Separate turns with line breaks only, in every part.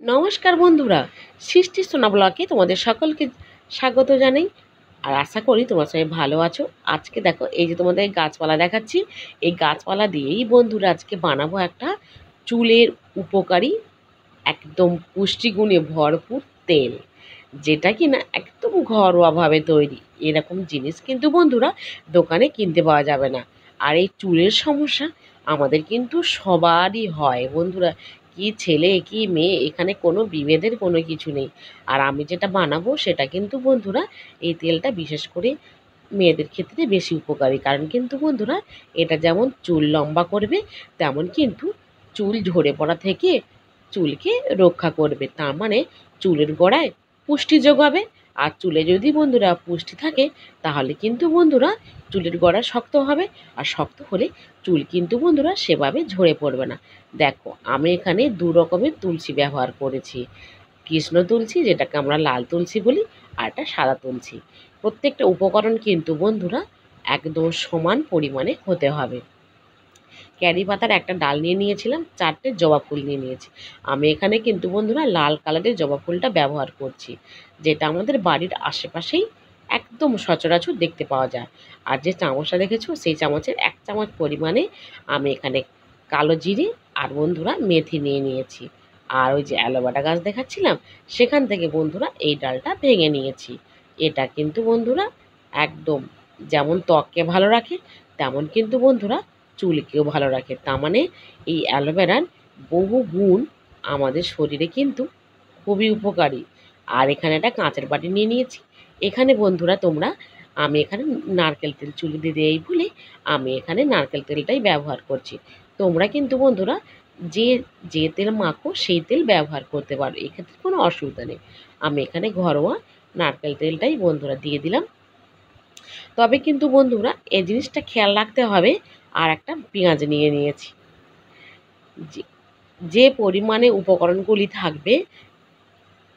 নমস্কার বন্ধুরা, সৃষ্টি সোনা ব্লগে তোমাদের সকলকে স্বাগত জানাই। আর আশা করি তোমরা সবাই ভালো আছো। আজকে দেখো এই যে তোমাদের গাছপালা দেখাচ্ছি, এই গাছপালা দিয়েই বন্ধুরা আজকে বানাবো একটা চুলের উপকারী একদম পুষ্টিগুণে ভরপুর তেল, যেটা কিনা একদম ঘরোয়াভাবে তৈরি। এরকম জিনিস কিন্তু বন্ধুরা দোকানে কিনতে পাওয়া যাবে না। আর এই চুলের সমস্যা আমাদের কিন্তু সবারই হয় বন্ধুরা, কি ছেলে কি মেয়ে, এখানে কোনো বিভেদের কোনো কিছু নেই। আর আমি যেটা বানাবো সেটা কিন্তু বন্ধুরা, এই তেলটা বিশেষ করে মেয়েদের ক্ষেত্রে বেশি উপকারী। কারণ কিন্তু বন্ধুরা এটা যেমন চুল লম্বা করবে, তেমন কিন্তু চুল ঝরে পড়া থেকে চুলকে রক্ষা করবে। তার মানে চুলের গোড়ায় পুষ্টি যোগাবে। আর চুলে যদি বন্ধুরা পুষ্টি থাকে, তাহলে কিন্তু বন্ধুরা চুলের গোড়া শক্ত হবে। আর শক্ত হলে চুল কিন্তু বন্ধুরা সেভাবে ঝরে পড়বে না। দেখো আমি এখানে দু রকমের তুলসী ব্যবহার করেছি। কৃষ্ণ তুলসী, যেটাকে আমরা লাল তুলসী বলি, আর একটা সাদা তুলসী। প্রত্যেকটা উপকরণ কিন্তু বন্ধুরা একদম সমান পরিমাণে হতে হবে। ক্যারি পাতার একটা ডাল নিয়ে নিয়েছিলাম, 4টে জবা ফুল নিয়ে নিয়েছি। আমি এখানে কিন্তু বন্ধুরা লাল কালারের জবা ফুলটা ব্যবহার করছি, যেটা আমাদের বাড়ির আশেপাশেই একদম সচরাচর দেখতে পাওয়া যায়। আর যে চামচটা দেখেছো, সেই চামচের 1 চামচ পরিমাণে আমি এখানে কালো জিরে আর বন্ধুরা মেথি নিয়ে নিয়েছি। আর ওই যে অ্যালোভেরা গাছ দেখাচ্ছিলাম, সেখান থেকে বন্ধুরা এই ডালটা ভেঙে নিয়েছি। এটা কিন্তু বন্ধুরা একদম যেমন ত্বককে ভালো রাখে, তেমন কিন্তু বন্ধুরা চুলকেও ভালো রাখে। তার মানে এই অ্যালোভেরার বহু গুণ আমাদের শরীরে কিন্তু খুবই উপকারী। আর এখানে একটা কাঁচের বাটি নিয়ে নিয়েছি। এখানে বন্ধুরা তোমরা, আমি এখানে নারকেল তেল চুলে দিতে এই বলে আমি এখানে নারকেল তেলটাই ব্যবহার করছি। তোমরা কিন্তু বন্ধুরা যে যে তেল মাখো সেই তেল ব্যবহার করতে পারো, এক্ষেত্রে কোনো অসুবিধা নেই। আমি এখানে ঘরোয়া নারকেল তেলটাই বন্ধুরা দিয়ে দিলাম। তবে কিন্তু বন্ধুরা এই জিনিসটা খেয়াল রাখতে হবে, আর একটা পেঁয়াজ নিয়ে নিয়েছি। যে যে পরিমাণে উপকরণগুলি থাকবে,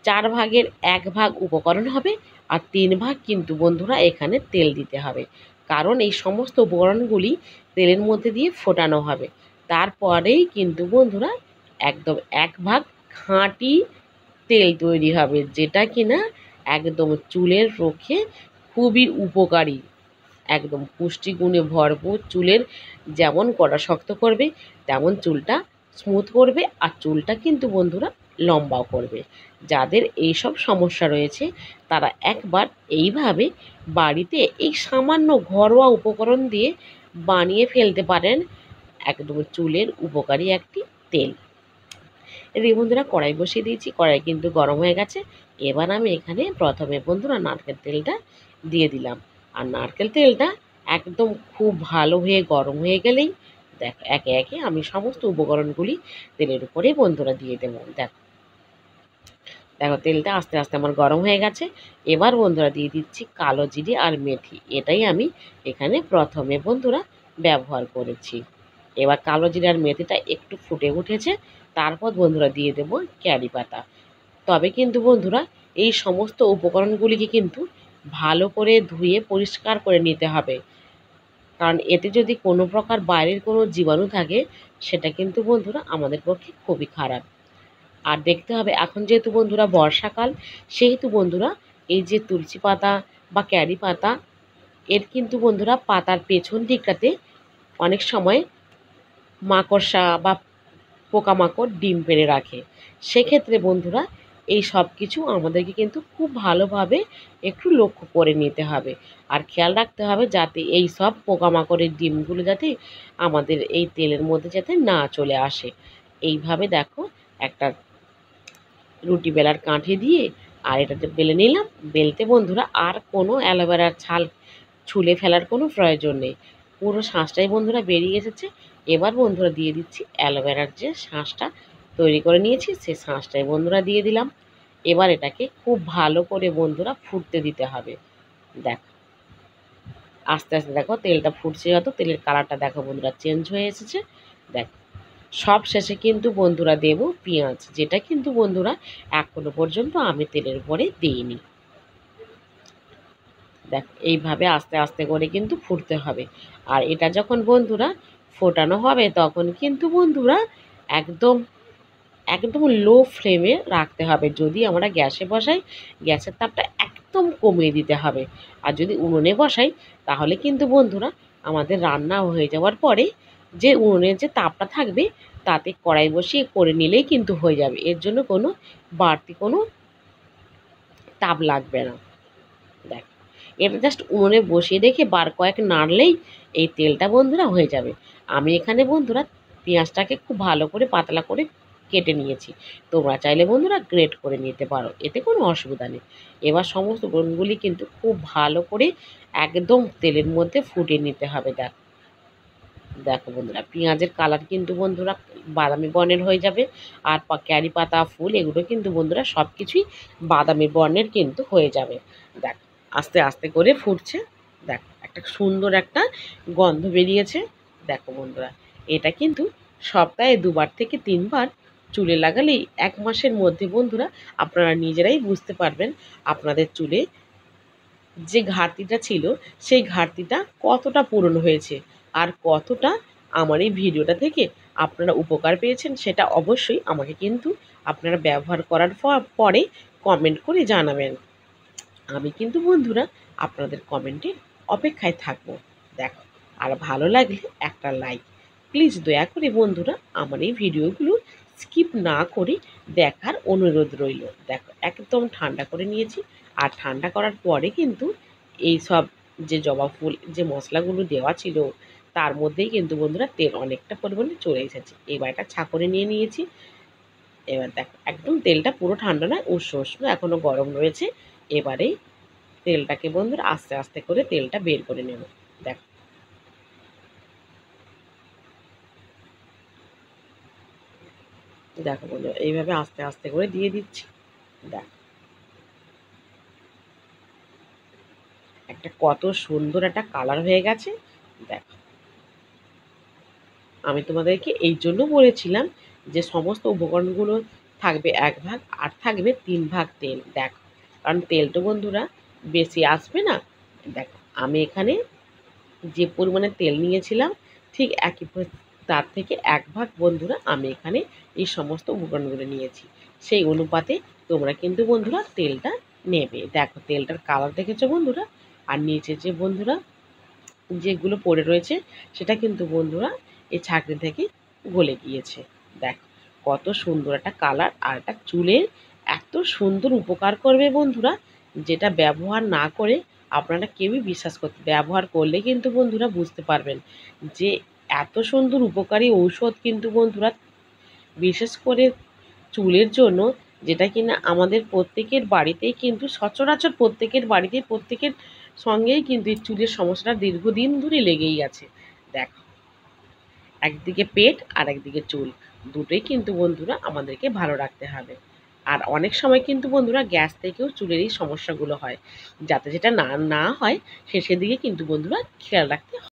4 ভাগের 1 ভাগ উপকরণ হবে, আর 3 ভাগ কিন্তু বন্ধুরা এখানে তেল দিতে হবে। কারণ এই সমস্ত উপকরণগুলি তেলের মধ্যে দিয়ে ফোটানো হবে। তারপরেই কিন্তু বন্ধুরা একদম 1 ভাগ খাঁটি তেল তৈরি হবে, যেটা কিনা একদম চুলের পক্ষে খুবই উপকারী। একদম পুষ্টিগুণে ভরপুর। চুলের যেমন গোড়া শক্ত করবে, তেমন চুলটা স্মুথ করবে। আর চুলটা কিন্তু বন্ধুরা লম্বাও করবে। যাদের এইসব সমস্যা রয়েছে, তারা একবার এইভাবে বাড়িতে এই সামান্য ঘরোয়া উপকরণ দিয়ে বানিয়ে ফেলতে পারেন একদম চুলের উপকারী একটি তেল। এদিকে বন্ধুরা কড়াই বসিয়ে দিয়েছি, কড়াই কিন্তু গরম হয়ে গেছে। এবার আমি এখানে প্রথমে বন্ধুরা নারকেল তেলটা দিয়ে দিলাম। আর নারকেল তেলটা একদম খুব ভালো হয়ে গরম হয়ে গেলেই দেখ একে একে আমি সমস্ত উপকরণগুলি তেলের উপরে বন্ধুরা দিয়ে দেবো। দেখো দেখো তেলটা আস্তে আস্তে আমার গরম হয়ে গেছে। এবার বন্ধুরা দিয়ে দিচ্ছি কালো জিরে আর মেথি, এটাই আমি এখানে প্রথমে বন্ধুরা ব্যবহার করেছি। এবার কালো জিরে আর মেথিটা একটু ফুটে উঠেছে, তারপর বন্ধুরা দিয়ে দেব ক্যারি পাতা। তবে কিন্তু বন্ধুরা এই সমস্ত উপকরণগুলিকে কিন্তু ভালো করে ধুয়ে পরিষ্কার করে নিতে হবে। কারণ এতে যদি কোনো প্রকার বাইরের কোনো জীবাণু থাকে, সেটা কিন্তু বন্ধুরা আমাদের পক্ষে খুবই খারাপ। আর দেখতে হবে এখন যেহেতু বন্ধুরা বর্ষাকাল, সেহেতু বন্ধুরা এই যে তুলসী পাতা বা ক্যারি পাতা, এর কিন্তু বন্ধুরা পাতার পেছন দিকটাতে অনেক সময় মাকড়সা বা পোকামাকড় ডিম পেড়ে রাখে। সেক্ষেত্রে বন্ধুরা এই সব কিছু আমাদেরকে কিন্তু খুব ভালোভাবে একটু লক্ষ্য করে নিতে হবে। আর খেয়াল রাখতে হবে যাতে এই সব পোকামাকড়ের ডিমগুলো যাতে আমাদের এই তেলের মধ্যে যাতে না চলে আসে। এইভাবে দেখো একটা রুটি বেলার কাঠি দিয়ে আর এটাতে বেলে নিলাম। বেলতে বন্ধুরা আর কোনো অ্যালোভেরার ছাল ছুলে ফেলার কোনো প্রয়োজন নেই, পুরো শাঁসটাই বন্ধুরা বেরিয়ে এসেছে। এবার বন্ধুরা দিয়ে দিচ্ছি অ্যালোভেরার যে শাঁসটা তৈরি করে নিয়েছি, সেই শাঁসটাই বন্ধুরা দিয়ে দিলাম। এবার এটাকে খুব ভালো করে বন্ধুরা ফুটতে দিতে হবে। দেখো আস্তে আস্তে দেখো তেলটা ফুটছে, যত তেলের কালারটা দেখো বন্ধুরা চেঞ্জ হয়ে এসেছে। দেখো সব শেষে কিন্তু বন্ধুরা দেব পেঁয়াজ, যেটা কিন্তু বন্ধুরা এখনো পর্যন্ত আমি তেলের উপরে দিইনি। দেখ এইভাবে আস্তে আস্তে করে কিন্তু ফুটতে হবে। আর এটা যখন বন্ধুরা ফোটানো হবে, তখন কিন্তু বন্ধুরা একদম একদম লো ফ্লেমে রাখতে হবে। যদি আমরা গ্যাসে বসাই, গ্যাসের তাপটা একদম কমিয়ে দিতে হবে। আর যদি উনুনে বসাই, তাহলে কিন্তু বন্ধুরা আমাদের রান্না হয়ে যাওয়ার পরে যে উনুনের যে তাপটা থাকবে, তাতে কড়াই বসিয়ে করে নিলেই কিন্তু হয়ে যাবে। এর জন্য কোনো বাড়তি কোনো তাপ লাগবে না। দেখ, এটা জাস্ট উনুনে বসিয়ে রেখে বার কয়েক নাড়লেই এই তেলটা বন্ধুরা হয়ে যাবে। আমি এখানে বন্ধুরা পেঁয়াজটাকে খুব ভালো করে পাতলা করে কেটে নিয়েছি। তোমরা চাইলে বন্ধুরা গ্রেট করে নিতে পারো, এতে কোনো অসুবিধা নেই। এবার সমস্ত উপকরণগুলি কিন্তু খুব ভালো করে একদম তেলের মধ্যে ফুটিয়ে নিতে হবে। দেখো বন্ধুরা, পেঁয়াজের কালার কিন্তু বন্ধুরা বাদামি বর্ণের হয়ে যাবে। আর ক্যারি পাতা, ফুল, এগুলো কিন্তু বন্ধুরা সব কিছুই বাদামি বর্ণের কিন্তু হয়ে যাবে। দেখ, আস্তে আস্তে করে ফুটছে। দেখ, একটা সুন্দর একটা গন্ধ বেরিয়েছে। দেখো বন্ধুরা, এটা কিন্তু সপ্তাহে 2বার থেকে 3বার চুলে লাগালেই 1 মাসের মধ্যে বন্ধুরা আপনারা নিজেরাই বুঝতে পারবেন আপনাদের চুলে যে ঘাটতিটা ছিল, সেই ঘাটতিটা কতটা পূরণ হয়েছে। আর কতটা আমার এই ভিডিওটা থেকে আপনারা উপকার পেয়েছেন, সেটা অবশ্যই আমাকে কিন্তু আপনারা ব্যবহার করার পরে কমেন্ট করে জানাবেন। আমি কিন্তু বন্ধুরা আপনাদের কমেন্টের অপেক্ষায় থাকবো। দেখো, আর ভালো লাগলে একটা লাইক। প্লিজ দয়া করে বন্ধুরা আমার এই ভিডিওগুলো স্কিপ না করে দেখার অনুরোধ রইল। দেখো, একদম ঠান্ডা করে নিয়েছি। আর ঠান্ডা করার পরে কিন্তু এই সব যে জবা ফুল যে মশলাগুলো দেওয়া ছিল, তার মধ্যেই কিন্তু বন্ধুরা তেল অনেকটা পরিমাণে চলে এসেছে। এবার একটা ছাঁকনি নিয়ে নিয়েছি। এবার দেখো, একদম তেলটা পুরো ঠান্ডা নয়, উষ্ণ উষ্ণ এখনও গরম রয়েছে। এবারে তেলটাকে বন্ধুরা আস্তে আস্তে করে তেলটা বের করে নেব। দেখো, দেখো বন্ধুরা, এইভাবে আস্তে আস্তে করে দিয়ে দিচ্ছি। দেখো, একটা কত সুন্দর একটা কালার হয়ে গেছে। দেখো, আমি তোমাদেরকে এই জন্য বলেছিলাম যে সমস্ত উপকরণগুলো থাকবে 1 ভাগ আর থাকবে 3 ভাগ তেল। দেখো, কারণ তেলটা বন্ধুরা বেশি আসবে না। দেখো, আমি এখানে যে পরিমাণে তেল নিয়েছিলাম, ঠিক তার থেকে 1 ভাগ বন্ধুরা আমি এখানে এই সমস্ত উপকরণগুলো নিয়েছি। সেই অনুপাতে তোমরা কিন্তু বন্ধুরা তেলটা নেবে। দেখো, তেলটার কালার দেখেছো বন্ধুরা? আর নিচে যে বন্ধুরা যেগুলো পড়ে রয়েছে, সেটা কিন্তু বন্ধুরা এই ছাঁকনি থেকে গলে গিয়েছে। দেখো, কত সুন্দর একটা কালার। আর একটা চুলের এত সুন্দর উপকার করবে বন্ধুরা, যেটা ব্যবহার না করে আপনারা কেউই বিশ্বাস করতে, ব্যবহার করলে কিন্তু বন্ধুরা বুঝতে পারবেন যে এত সুন্দর উপকারী ঔষধ কিন্তু বন্ধুরা, বিশেষ করে চুলের জন্য, যেটা কিনা আমাদের প্রত্যেকের বাড়িতেই কিন্তু সচরাচর প্রত্যেকের বাড়িতে প্রত্যেকের সঙ্গেই কিন্তু এই চুলের সমস্যাটা দীর্ঘদিন ধরে লেগেই আছে। দেখো, একদিকে পেট আর একদিকে চুল, দুটোই কিন্তু বন্ধুরা আমাদেরকে ভালো রাখতে হবে। আর অনেক সময় কিন্তু বন্ধুরা গ্যাস থেকেও চুলের এই সমস্যাগুলো হয়। যাতে যেটা না না হয় সেদিকে কিন্তু বন্ধুরা খেয়াল রাখতে